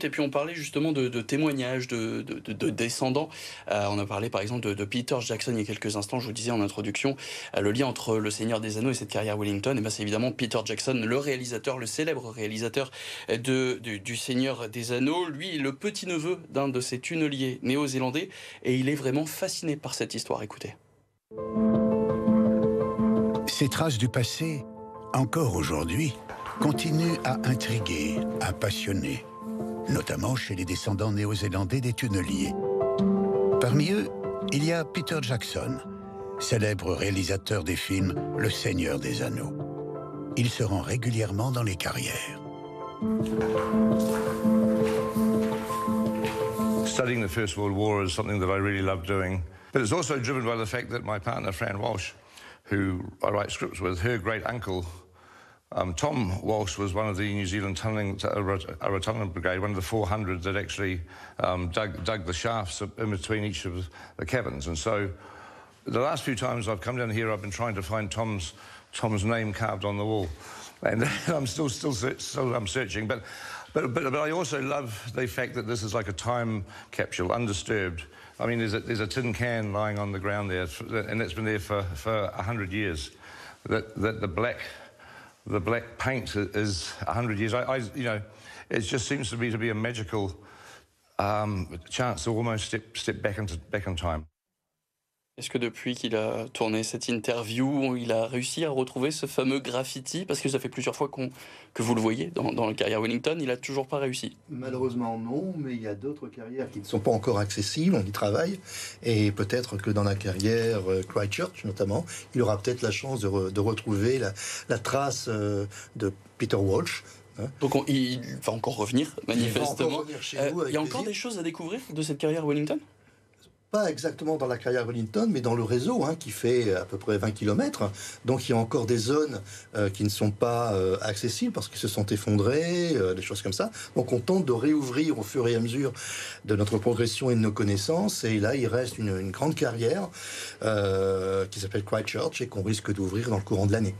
Et puis on parlait justement de témoignages, de descendants. On a parlé par exemple de Peter Jackson il y a quelques instants. Je vous disais en introduction, le lien entre Le Seigneur des Anneaux et cette carrière Wellington, et ben c'est évidemment Peter Jackson, le réalisateur, le célèbre réalisateur du Seigneur des Anneaux. Lui est le petit-neveu d'un de ces tunneliers néo-zélandais et il est vraiment fasciné par cette histoire. Écoutez. Ces traces du passé, encore aujourd'hui, continuent à intriguer, à passionner, notamment chez les descendants néo-zélandais des tunneliers. Parmi eux, il y a Peter Jackson, célèbre réalisateur des films Le Seigneur des Anneaux. Il se rend régulièrement dans les carrières. Studying the First World War is something that I really love doing. But it's also driven by the fact that my partner, Fran Walsh, who I write scripts with, her great uncle, Tom Walsh, was one of the New Zealand tunneling brigade, one of the 400 that actually dug the shafts in between each of the cabins. And so the last few times I've come down here, I've been trying to find Tom's name carved on the wall. And I'm still searching. But I also love the fact that this is like a time capsule, undisturbed. I mean, there's a tin can lying on the ground there, and it's been there for 100 years. That the black paint is 100 years. You know, it just seems to be a magical chance to almost step back in time. Est-ce que depuis qu'il a tourné cette interview, il a réussi à retrouver ce fameux graffiti? Parce que ça fait plusieurs fois que vous le voyez dans la carrière Wellington, il n'a toujours pas réussi. Malheureusement non, mais il y a d'autres carrières qui ne sont pas encore accessibles, on y travaille, et peut-être que dans la carrière Christchurch notamment, il aura peut-être la chance de retrouver la trace de Peter Walsh. Donc il va encore revenir, manifestement. Il va encore revenir chez nous avec il y a encore plaisir. des choses à découvrir de cette carrière Wellington? Pas exactement dans la carrière Wellington, mais dans le réseau, qui fait à peu près 20 km. Donc il y a encore des zones qui ne sont pas accessibles parce qu'ils se sont effondrés, des choses comme ça. Donc on tente de réouvrir au fur et à mesure de notre progression et de nos connaissances. Et là, il reste une grande carrière qui s'appelle Christchurch et qu'on risque d'ouvrir dans le courant de l'année.